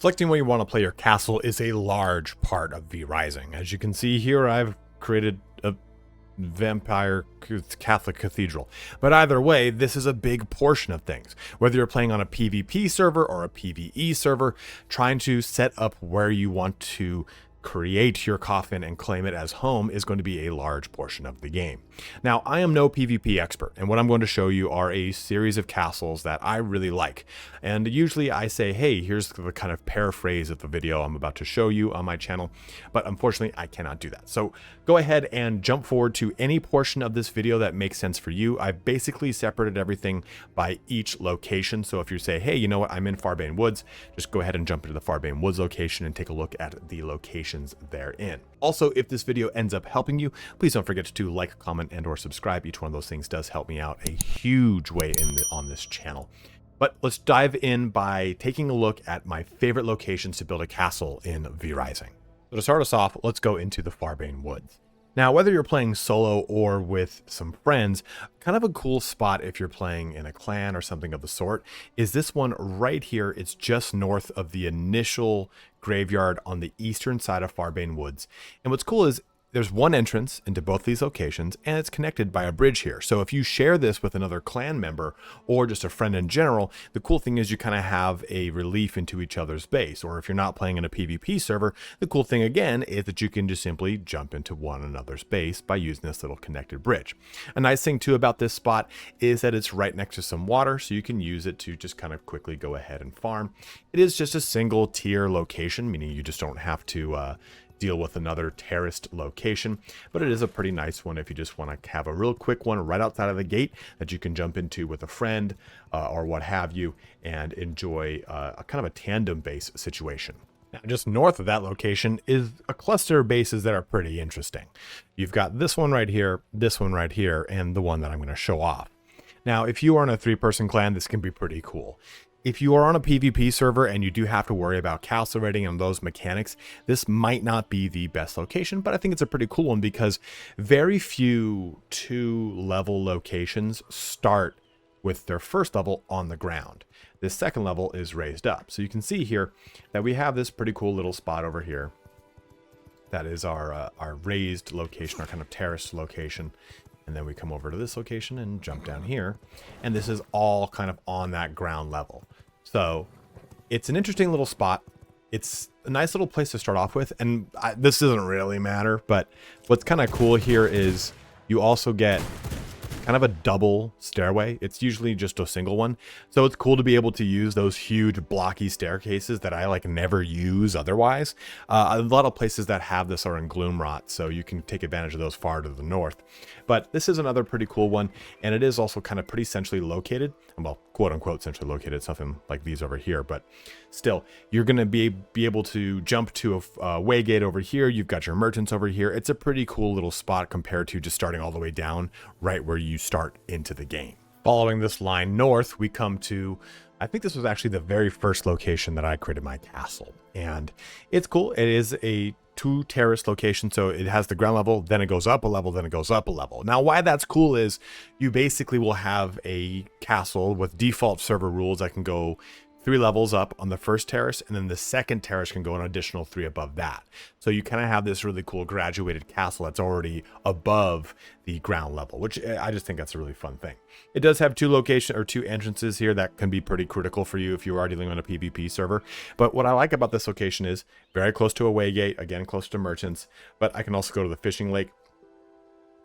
Selecting where you want to play your castle is a large part of V Rising. As you can see here, I've created a vampire Catholic cathedral. But either way, this is a big portion of things. Whether you're playing on a PvP server or a PvE server, trying to set up where you want to create your coffin and claim it as home is going to be a large portion of the game. Now, I am no PvP expert, and what I'm going to show you are a series of castles that I really like. And usually I say, hey, here's the kind of paraphrase of the video I'm about to show you on my channel, but unfortunately I cannot do that. So go ahead and jump forward to any portion of this video that makes sense for you. I've basically separated everything by each location. So if you say, hey, you know what, I'm in Farbane Woods, just go ahead and jump into the Farbane Woods location and take a look at the locations therein. Also, if this video ends up helping you, please don't forget to like, comment, and or subscribe. Each one of those things does help me out a huge way on this channel. But let's dive in by taking a look at my favorite locations to build a castle in V Rising. So to start us off, let's go into the Farbane Woods. Now, whether you're playing solo or with some friends, kind of a cool spot if you're playing in a clan or something of the sort is this one right here. It's just north of the initial graveyard on the eastern side of Farbane Woods. And what's cool is there's one entrance into both these locations, and it's connected by a bridge here. So if you share this with another clan member or just a friend in general, the cool thing is you kind of have a relief into each other's base. Or if you're not playing in a PvP server, the cool thing again is that you can just simply jump into one another's base by using this little connected bridge. A nice thing too about this spot is that it's right next to some water, so you can use it to just kind of quickly go ahead and farm. It is just a single tier location, meaning you just don't have to deal with another terraced location, but it is a pretty nice one if you just want to have a real quick one right outside of the gate that you can jump into with a friend or what have you and enjoy a kind of a tandem base situation. Now, just north of that location is a cluster of bases that are pretty interesting. You've got this one right here, and the one that I'm going to show off. Now, if you are in a 3-person clan, this can be pretty cool. If you are on a PvP server and you do have to worry about castle rating and those mechanics, this might not be the best location, but I think it's a pretty cool one because very few 2-level locations start with their first level on the ground. This second level is raised up. So you can see here that we have this pretty cool little spot over here. That is our raised location, our kind of terraced location. And then we come over to this location and jump down here. And this is all kind of on that ground level. So it's an interesting little spot. It's a nice little place to start off with. And this doesn't really matter, but what's kind of cool here is you also get kind of a double stairway. It's usually just a single one. So it's cool to be able to use those huge blocky staircases that I like never use otherwise. A lot of places that have this are in Gloomrot, so you can take advantage of those far to the north. But this is another pretty cool one, and it is also kind of pretty centrally located. Well, quote unquote centrally located, something like these over here, but still, you're going to be able to jump to a way gate over here. You've got your merchants over here. It's a pretty cool little spot compared to just starting all the way down right where you start into the game. Following this line north, we come to, I think this was actually the very first location that I created my castle, and it's cool. It is a 2-terrace location, so it has the ground level, then it goes up a level, then it goes up a level. Now, why that's cool is you basically will have a castle with default server rules that can go 3 levels up on the first terrace, and then the second terrace can go an additional 3 above that. So you kind of have this really cool graduated castle that's already above the ground level, which I just think that's a really fun thing. It does have 2 entrances here that can be pretty critical for you if you are dealing on a PvP server. But what I like about this location is very close to a way gate, again, close to merchants, but I can also go to the fishing lake.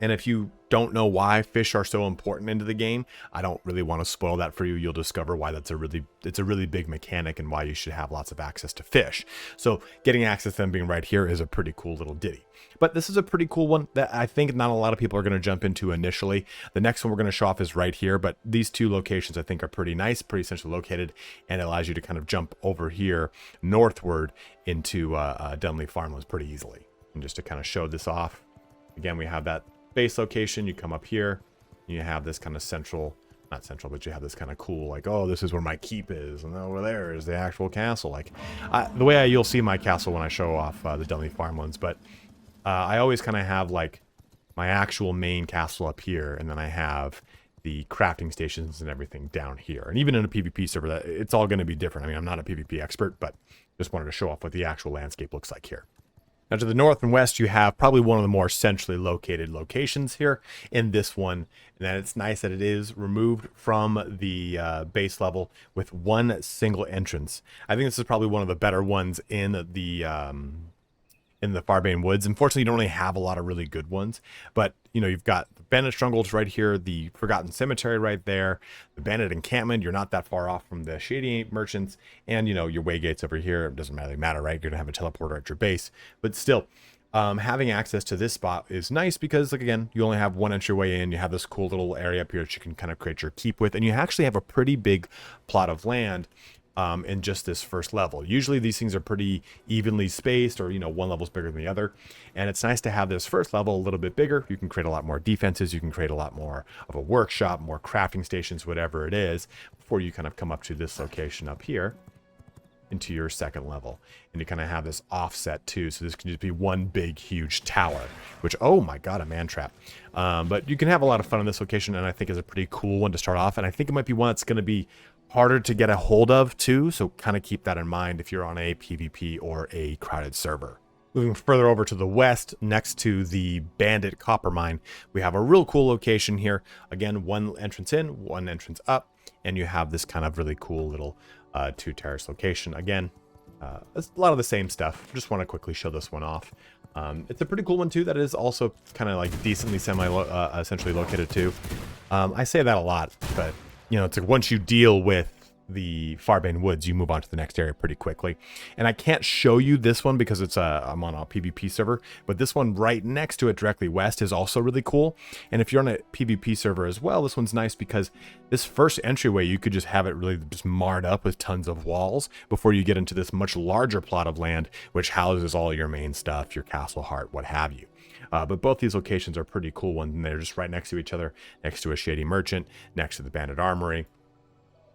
And if you don't know why fish are so important into the game, I don't really want to spoil that for you. You'll discover why it's a really big mechanic and why you should have lots of access to fish. So getting access to them being right here is a pretty cool little ditty. But this is a pretty cool one that I think not a lot of people are going to jump into initially. The next one we're going to show off is right here, but these 2 locations I think are pretty nice, pretty centrally located, and it allows you to kind of jump over here northward into Dunley Farmlands pretty easily. And just to kind of show this off, again, we have that base location. You come up here, you have this kind of not central, but you have this kind of cool, like, oh, this is where my keep is, and over there is the actual castle. Like the way you'll see my castle when I show off the Dunley Farmlands, but I always kind of have like my actual main castle up here, and then I have the crafting stations and everything down here. And even in a PvP server, that it's all going to be different. I mean, I'm not a PvP expert, but just wanted to show off what the actual landscape looks like here. Now to the north and west, you have probably one of the more centrally located locations here in this one. And then it's nice that it is removed from the base level with one single entrance. I think this is probably one of the better ones in the Farbane Woods. Unfortunately, you don't really have a lot of really good ones, but you know, you've got the bandit strongholds right here, the Forgotten Cemetery right there, the bandit encampment. You're not that far off from the shady merchants, and you know, your way gates over here. It doesn't really matter, right? You're gonna have a teleporter at your base, but still, having access to this spot is nice because, like, again, you only have one entryway in. You have this cool little area up here that you can kind of create your keep with, and you actually have a pretty big plot of land in just this first level. Usually these things are pretty evenly spaced, or you know, one level's bigger than the other, and it's nice to have this first level a little bit bigger. You can create a lot more defenses, you can create a lot more of a workshop, more crafting stations, whatever it is, before you kind of come up to this location up here into your second level. And you kind of have this offset too, so this can just be one big huge tower, which, oh my god, a man trap. But you can have a lot of fun on this location, and I think is a pretty cool one to start off, and I think it might be one that's going to be harder to get a hold of too, so kind of keep that in mind if you're on a PvP or a crowded server. Moving further over to the west, next to the Bandit Copper Mine, we have a real cool location here. Again, one entrance in, one entrance up, and you have this kind of really cool little two terrace location. Again, it's a lot of the same stuff. Just want to quickly show this one off. It's a pretty cool one too that is also kind of like decently essentially located too. I say that a lot, but you know, it's like once you deal with the Farbane Woods, you move on to the next area pretty quickly. And I can't show you this one because it's I'm on a PvP server, but this one right next to it directly west is also really cool. And if you're on a PvP server as well, this one's nice because this first entryway, you could just have it really just marred up with tons of walls before you get into this much larger plot of land, which houses all your main stuff, your castle heart, what have you. But both these locations are pretty cool ones, and they're just right next to each other, next to a shady merchant, next to the bandit armory.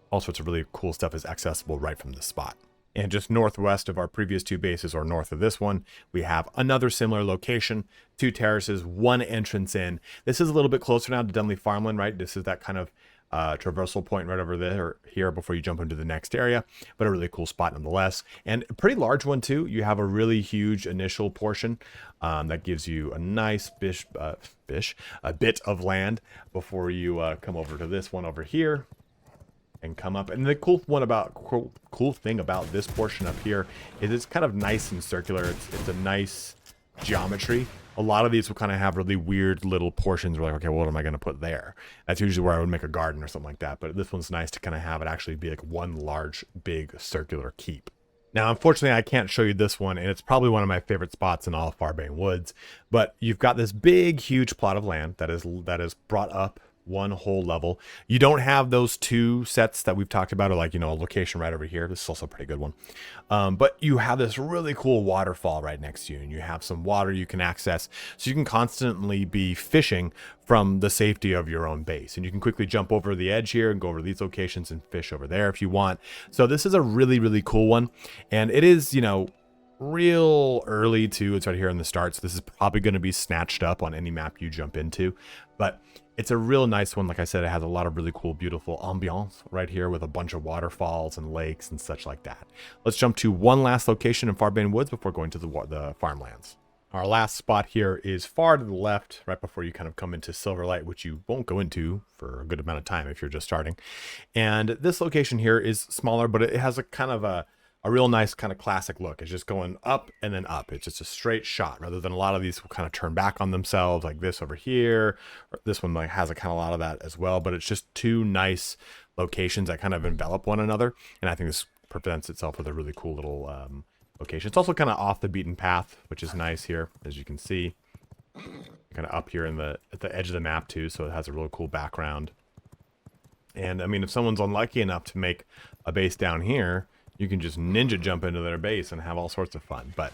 All sorts of really cool stuff is accessible right from this spot. And just northwest of our previous two bases, or north of this one, we have another similar location, two terraces, one entrance in. This is a little bit closer now to Dunley Farmland, right? This is that kind of traversal point right over there, or here, before you jump into the next area, but a really cool spot nonetheless, and a pretty large one too. You have a really huge initial portion that gives you a nice a bit of land before you come over to this one over here and come up. And the cool thing about this portion up here is it's kind of nice and circular. It's a nice geometry. A lot of these will kind of have really weird little portions where, like, okay, well, what am I going to put there? That's usually where I would make a garden or something like that. But this one's nice to kind of have it actually be like one large, big circular keep. Now, unfortunately, I can't show you this one, and it's probably one of my favorite spots in all of Farbane Woods. But you've got this big, huge plot of land that is brought up one whole level. You don't have those two sets that we've talked about, or like, you know, a location right over here. This is also a pretty good one. But you have this really cool waterfall right next to you, and you have some water you can access, so you can constantly be fishing from the safety of your own base. And you can quickly jump over the edge here and go over these locations and fish over there if you want. So this is a really, really cool one. And it is, you know, real early too. It's right here in the start, so this is probably going to be snatched up on any map you jump into, but it's a real nice one. Like I said, it has a lot of really cool, beautiful ambiance right here with a bunch of waterfalls and lakes and such like that. Let's jump to one last location in Farbane Woods before going to the farmlands. Our last spot here is far to the left, right before you kind of come into Silverlight, which you won't go into for a good amount of time if you're just starting. And this location here is smaller, but it has a kind of a real nice kind of classic look. It's just going up and then up. It's just a straight shot, rather than a lot of these will kind of turn back on themselves, like this over here. Or this one like has a kind of a lot of that as well, but it's just two nice locations that kind of envelop one another. And I think this presents itself with a really cool little location. It's also kind of off the beaten path, which is nice here, as you can see. Kind of up here in at the edge of the map too, so it has a really cool background. And I mean, if someone's unlucky enough to make a base down here, you can just ninja jump into their base and have all sorts of fun. But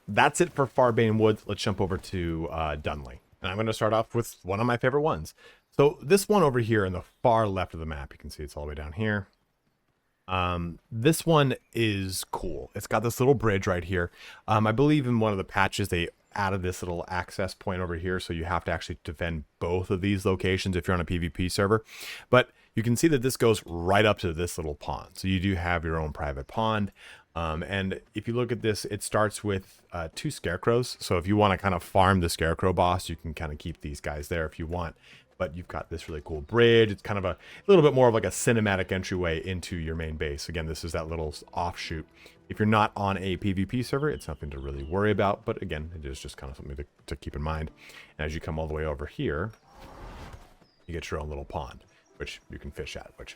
that's it for Farbane Woods. Let's jump over to Dunley. And I'm going to start off with one of my favorite ones. So this one over here in the far left of the map, you can see it's all the way down here. This one is cool. It's got this little bridge right here. I believe in one of the patches they added this little access point over here, so you have to actually defend both of these locations if you're on a PvP server. But you can see that this goes right up to this little pond. So you do have your own private pond. And if you look at this, it starts with 2 scarecrows. So if you want to kind of farm the scarecrow boss, you can kind of keep these guys there if you want. But you've got this really cool bridge. It's kind of a little bit more of like a cinematic entryway into your main base. Again, this is that little offshoot. If you're not on a PvP server, it's nothing to really worry about. But again, it is just kind of something to keep in mind. And as you come all the way over here, you get your own little pond, which you can fish at, which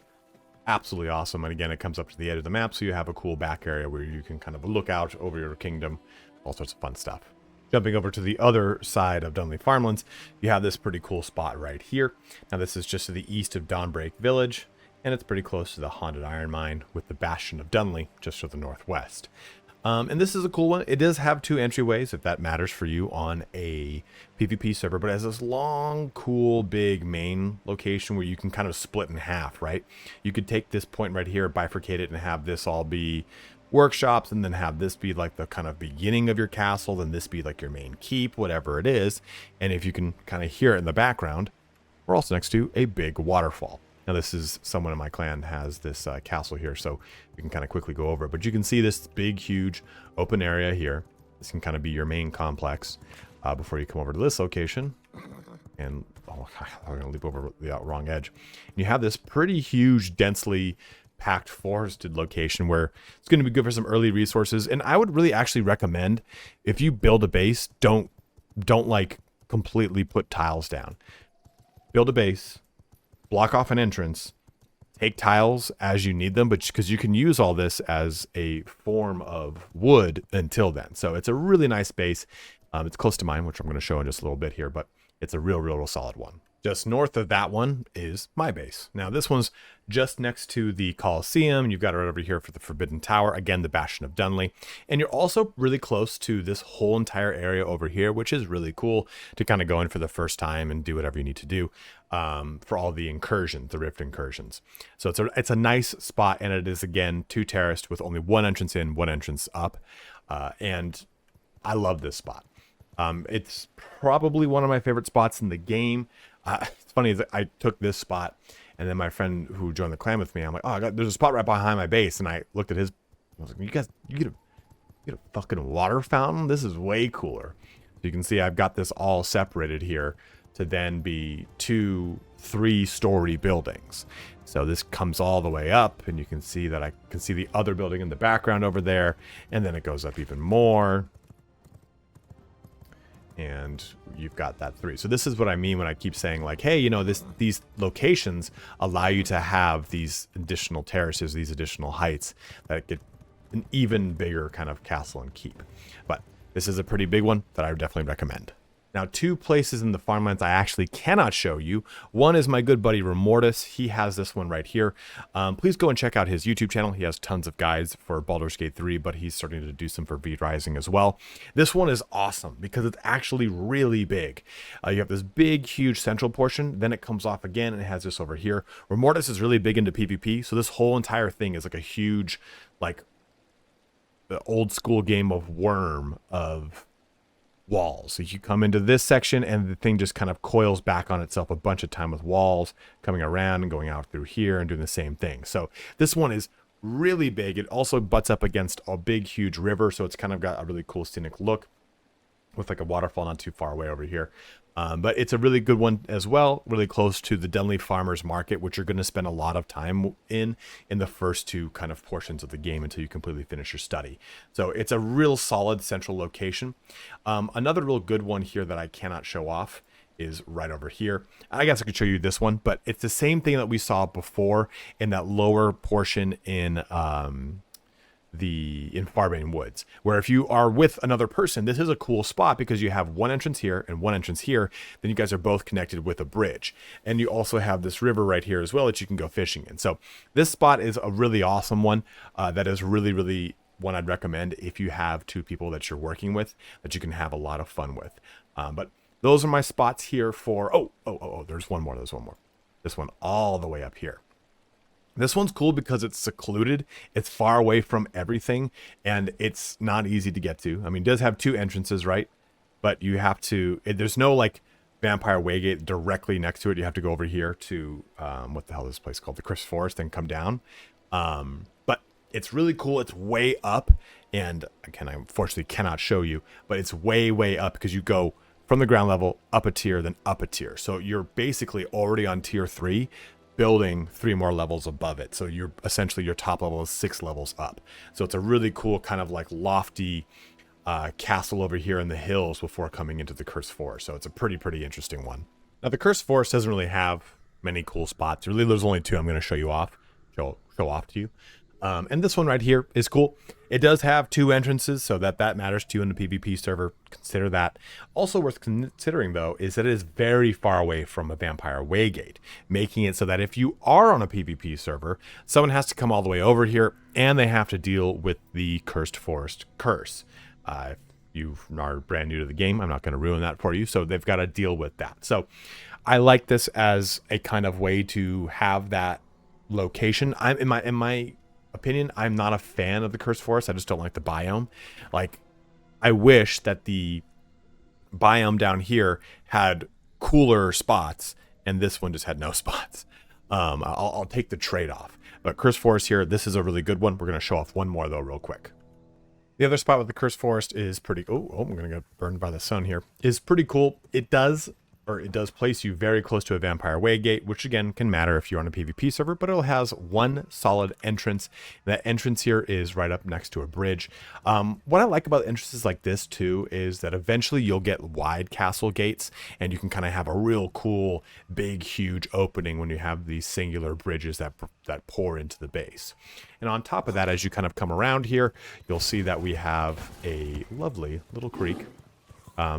absolutely awesome. And again, it comes up to the edge of the map, so you have a cool back area where you can kind of look out over your kingdom, all sorts of fun stuff. Jumping over to the other side of Dunley Farmlands, you have this pretty cool spot right here. Now this is just to the east of Dawnbreak Village, and it's pretty close to the Haunted Iron Mine with the Bastion of Dunley just to the northwest. And this is a cool one. It does have 2 entryways, if that matters for you on a PvP server, but it has this long, cool, big main location where you can kind of split in half, right? You could take this point right here, bifurcate it, and have this all be workshops, and then have this be like the kind of beginning of your castle, then this be like your main keep, whatever it is. And if you can kind of hear it in the background, we're also next to a big waterfall. Now this is someone in my clan has this castle here, so you can kind of quickly go over it. But you can see this big, huge open area here. This can kind of be your main complex before you come over to this location. And oh, I'm going to leap over the wrong edge. And you have this pretty huge, densely packed forested location where it's going to be good for some early resources. And I would really actually recommend, if you build a base, don't like completely put tiles down. Build a base, block off an entrance, take tiles as you need them, but because you can use all this as a form of wood until then. So it's a really nice base. It's close to mine, which I'm going to show in just a little bit here, but it's a real solid one. Just north of that one is my base. Now this one's just next to the Coliseum. You've got it right over here for the Forbidden Tower, again the Bastion of Dunley, and you're also really close to this whole entire area over here, which is really cool to kind of go in for the first time and do whatever you need to do for all the incursions, the rift incursions. So it's a nice spot, and it is again 2 terraced with only 1 entrance in, 1 entrance up, and I love this spot. It's probably one of my favorite spots in the game. It's funny that I took this spot, and then my friend who joined the clan with me, I'm like, oh, there's a spot right behind my base, and I looked at his. I was like, you guys, you get a fucking water fountain? This is way cooler. So you can see I've got this all separated here to then be 2 3-story buildings. So this comes all the way up, and you can see that I can see the other building in the background over there, and then it goes up even more. And you've got that 3. So this is what I mean when I keep saying, like, hey, you know, these locations allow you to have these additional terraces, these additional heights that get an even bigger kind of castle and keep. But this is a pretty big one that I would definitely recommend. Now, 2 places in the farmlands I actually cannot show you. One is my good buddy Remortis. He has this one right here. Please go and check out his YouTube channel. He has tons of guides for Baldur's Gate 3, but he's starting to do some for V Rising as well. This one is awesome because it's actually really big. You have this big, huge central portion. Then it comes off again and it has this over here. Remortis is really big into PvP, so this whole entire thing is like a huge, like, the old school game of Worm of walls. So you come into this section and the thing just kind of coils back on itself a bunch of time with walls coming around and going out through here and doing the same thing. So this one is really big. It also butts up against a big, huge river. So it's kind of got a really cool scenic look with like a waterfall not too far away over here. But it's a really good one as well, really close to the Dunley Farmers Market, which you're going to spend a lot of time in the first 2 kind of portions of the game until you completely finish your study. So it's a real solid central location. Another real good one here that I cannot show off is right over here. I guess I could show you this one, but it's the same thing that we saw before in that lower portion in Farbane Woods, where if you are with another person, this is a cool spot because you have 1 entrance here and 1 entrance here. Then you guys are both connected with a bridge, and you also have this river right here as well that you can go fishing in. So this spot is a really awesome one. That is really one I'd recommend if you have 2 people that you're working with that you can have a lot of fun with. But those are my spots here for. There's one more. This one all the way up here. This one's cool because it's secluded, it's far away from everything, and it's not easy to get to. I mean, it does have 2 entrances, right? but you have to, there's no like Vampire Waygate directly next to it. You have to go over here to, what the hell is this place called? The Crisp Forest, then come down. But it's really cool. It's way up. And again, I unfortunately cannot show you, but it's way, way up because you go from the ground level up a tier, then up a tier. So you're basically already on tier 3, building 3 more levels above it. So you're essentially, your top level is 6 levels up. So it's a really cool kind of like lofty castle over here in the hills before coming into the Cursed Forest. So it's a pretty interesting one. Now the Cursed Forest doesn't really have many cool spots. Really, there's only 2 I'm going to show you off, show off to you. And this one right here is cool. It does have 2 entrances, so that matters to you in the PvP server. Consider that. Also worth considering, though, is that it is very far away from a Vampire Waygate, making it so that if you are on a PvP server, someone has to come all the way over here, and they have to deal with the Cursed Forest curse. If you are brand new to the game, I'm not going to ruin that for you, so they've got to deal with that. So I like this as a kind of way to have that location. In my opinion, I'm not a fan of the Cursed Forest. I just don't like the biome. Like, I wish that the biome down here had cooler spots, and this one just had no spots. I'll take the trade-off. But Cursed Forest here, this is a really good one. We're going to show off one more, though, real quick. The other spot with the Cursed Forest is pretty... Oh, I'm going to get burned by the sun here. Is pretty cool. It does place you very close to a Vampire Waygate, which again can matter if you're on a PvP server, but it has one solid entrance. That entrance here is right up next to a bridge. What I like about entrances like this too is that eventually you'll get wide castle gates, and you can kind of have a real cool, big, huge opening when you have these singular bridges that pour into the base. And on top of that, as you kind of come around here, you'll see that we have a lovely little creek.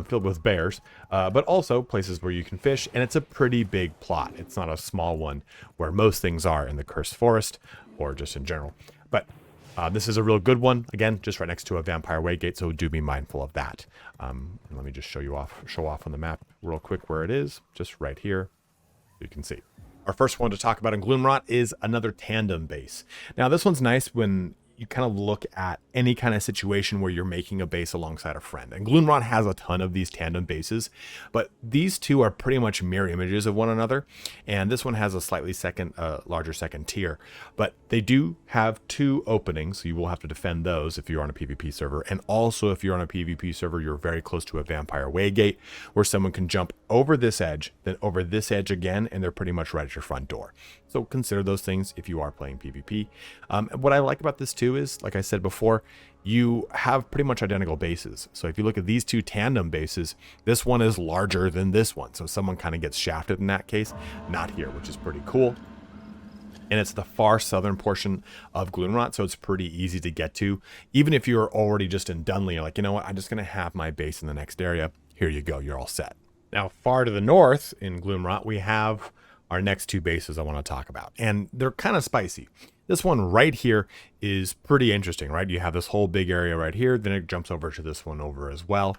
Filled with bears, but also places where you can fish, and it's a pretty big plot. It's not a small one where most things are in the Cursed Forest, or just in general. But this is a real good one, again, just right next to a Vampire Waygate, so do be mindful of that. Let me just show off on the map real quick where it is, just right here, you can see. Our first one to talk about in Gloomrot is another tandem base. Now this one's nice when you kind of look at any kind of situation where you're making a base alongside a friend. And Gloomrot has a ton of these tandem bases, but these two are pretty much mirror images of one another. And this one has a slightly larger second tier, but they do have 2 openings. So you will have to defend those if you're on a PvP server. And also if you're on a PvP server, you're very close to a Vampire Waygate where someone can jump over this edge, then over this edge again, and they're pretty much right at your front door. So consider those things if you are playing PvP. What I like about this too is, like I said before, you have pretty much identical bases. So if you look at these 2 tandem bases, this one is larger than this one. So someone kind of gets shafted in that case, not here, which is pretty cool. And it's the far southern portion of Gloomrot, so it's pretty easy to get to. Even if you're already just in Dunley, you're like, you know what, I'm just going to have my base in the next area. Here you go, you're all set. Now, far to the north in Gloomrot, we have our next 2 bases I want to talk about, and they're kind of spicy. This one right here is pretty interesting, right? You have this whole big area right here, then it jumps over to this one over as well.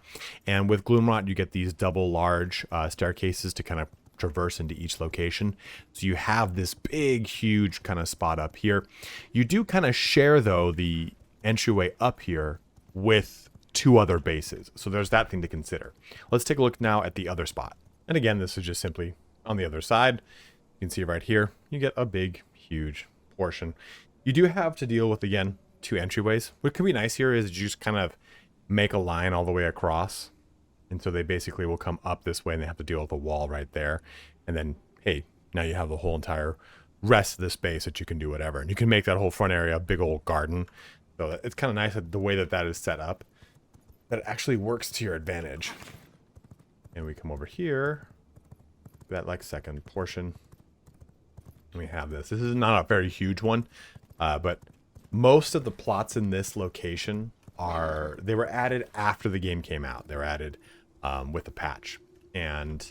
And with Gloomrot, you get these double large staircases to kind of traverse into each location. So you have this big, huge kind of spot up here. You do kind of share, though, the entryway up here with 2 other bases. So there's that thing to consider. Let's take a look now at the other spot. And again, this is just simply on the other side. You can see right here, you get a big, huge portion. You do have to deal with, again, 2 entryways. What could be nice here is you just kind of make a line all the way across. And so they basically will come up this way and they have to deal with a wall right there. And then, hey, now you have the whole entire rest of the space that you can do whatever. And you can make that whole front area a big old garden. So it's kind of nice that the way that is set up, that it actually works to your advantage. And we come over here, that like second portion. We have this. This is not a very huge one, but most of the plots in this location they were added after the game came out. They were added with the patch. And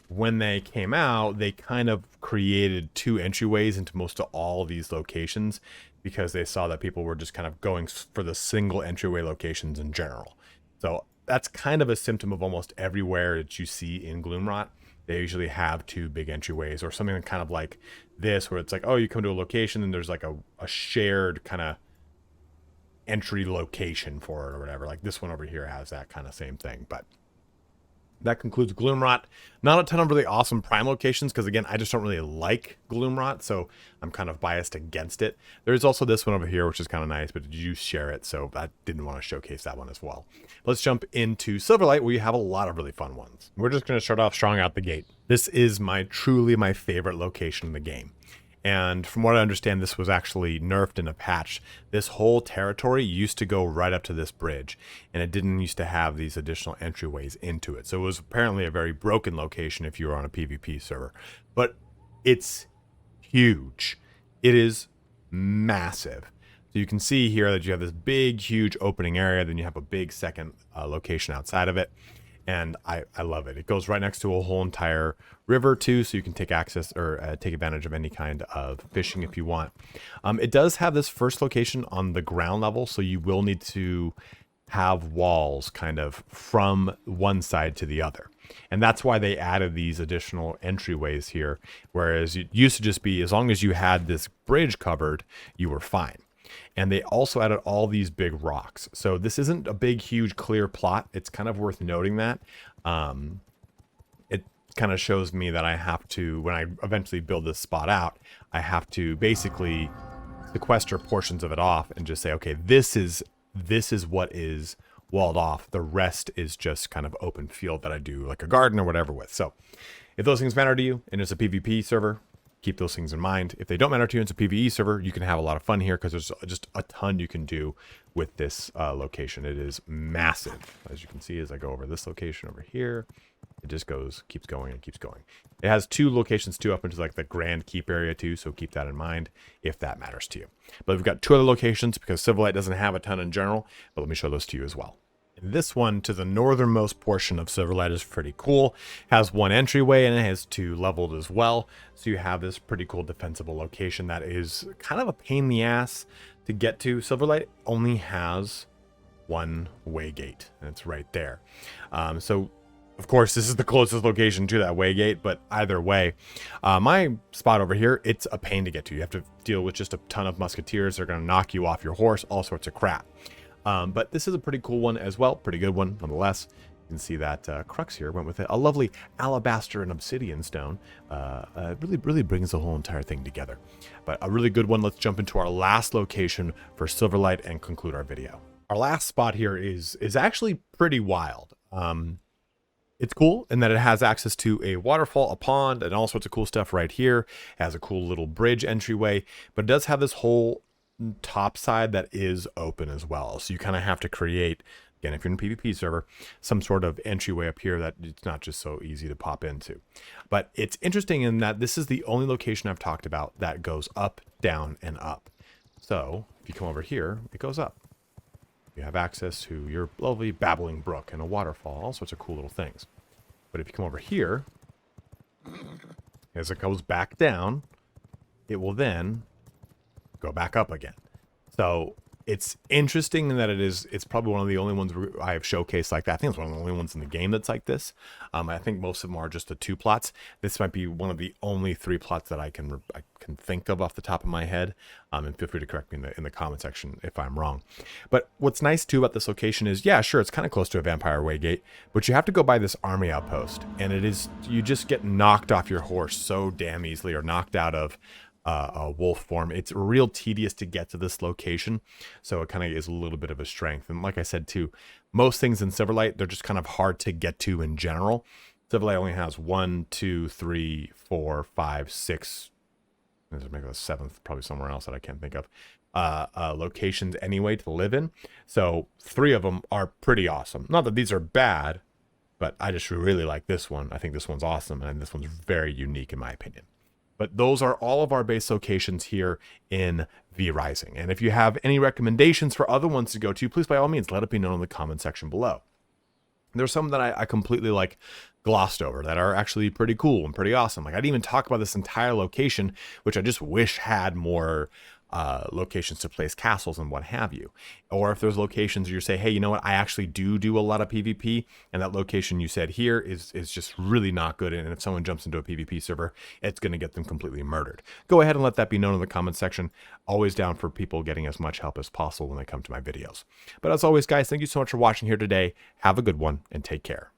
when they came out, they kind of created 2 entryways into most of all of these locations because they saw that people were just kind of going for the single entryway locations in general. So that's kind of a symptom of almost everywhere that you see in Gloomrot. They usually have 2 big entryways or something kind of like this, where it's like, oh, you come to a location and there's like a shared kind of entry location for it or whatever. Like this one over here has that kind of same thing. But That concludes Gloomrot. Not a ton of really awesome prime locations because, again, I just don't really like Gloomrot, so I'm kind of biased against it. There's also this one over here, which is kind of nice, but you share it, so I didn't want to showcase that one as well. Let's jump into Silverlight, where you have a lot of really fun ones. We're just going to start off strong out the gate. This is truly my favorite location in the game. And from what I understand, this was actually nerfed in a patch. This whole territory used to go right up to this bridge, and it didn't used to have these additional entryways into it. So it was apparently a very broken location if you were on a PvP server. But it's huge. It is massive. So you can see here that you have this big, huge opening area. Then you have a big second location outside of it. And I love it. It goes right next to a whole entire river too, so you can take access or take advantage of any kind of fishing if you want. It does have this first location on the ground level, so you will need to have walls kind of from one side to the other. And that's why they added these additional entryways here, whereas it used to just be as long as you had this bridge covered, you were fine. And they also added all these big rocks. So this isn't a big, huge, clear plot. It's kind of worth noting that. It kind of shows me that I have to, when I eventually build this spot out, I have to basically sequester portions of it off and just say, okay, this is what is walled off. The rest is just kind of open field that I do like a garden or whatever with. So if those things matter to you and it's a PvP server, keep those things in mind. If they don't matter to you, it's a PvE server, you can have a lot of fun here because there's just a ton you can do with this location. It is massive. As you can see, as I go over this location over here, it just keeps going and keeps going. It has two locations too, up into like the Grand Keep area too, so keep that in mind if that matters to you. But we've got two other locations because Silverlight doesn't have a ton in general, but let me show those to you as well. This one to the northernmost portion of Silverlight is pretty cool. Has one entryway and it has two leveled as well. So you have this pretty cool defensible location that is kind of a pain in the ass to get to. Silverlight only has one way gate and it's right there. So of course this is the closest location to that way gate, but either way, my spot over here, it's a pain to get to. You have to deal with just a ton of musketeers. They're going to knock you off your horse, all sorts of crap. But this is a pretty cool one as well. Pretty good one, nonetheless. You can see that crux here went with it. A lovely alabaster and obsidian stone. Really brings the whole entire thing together. But a really good one. Let's jump into our last location for Silverlight and conclude our video. Our last spot here is actually pretty wild. It's cool in that it has access to a waterfall, a pond, and all sorts of cool stuff right here. It has a cool little bridge entryway, but it does have this whole top side that is open as well. So you kind of have to create, again, if you're in a PvP server, some sort of entryway up here that it's not just so easy to pop into. But it's interesting in that this is the only location I've talked about that goes up, down, and up. So if you come over here, it goes up. You have access to your lovely babbling brook and a waterfall, all sorts of cool little things. But if you come over here, as it goes back down, it will then go back up again. So it's interesting in that it's probably one of the only ones I have showcased like that. I think it's one of the only ones in the game that's like this. I think most of them are just the two plots. This might be one of the only three plots that I can think of off the top of my head. And feel free to correct me in the comment section if I'm wrong. But what's nice too about this location is, yeah, sure, it's kind of close to a vampire waygate, but you have to go by this army outpost, and you just get knocked off your horse so damn easily, or knocked out of a wolf form. It's real tedious to get to this location, so it kind of is a little bit of a strength. And like I said too, most things in Silverlight, they're just kind of hard to get to in general. Silverlight only has 1, 2, 3, 4, 5, 6. There's maybe a seventh, probably somewhere else that I can't think of. Locations anyway to live in. So 3 of them are pretty awesome. Not that these are bad, but I just really like this one. I think this one's awesome, and this one's very unique in my opinion. But those are all of our base locations here in V Rising. And if you have any recommendations for other ones to go to, please by all means let it be known in the comment section below. There's some that I completely glossed over that are actually pretty cool and pretty awesome. I didn't even talk about this entire location, which I just wish had more locations to place castles and what have you. Or if there's locations you say, hey, you know what, I actually do a lot of PvP, and that location you said here is just really not good, and if someone jumps into a PvP server, it's going to get them completely murdered. Go ahead and let that be known in the comment section. Always down for people getting as much help as possible when they come to my videos. But as always, guys, thank you so much for watching here today. Have a good one and take care.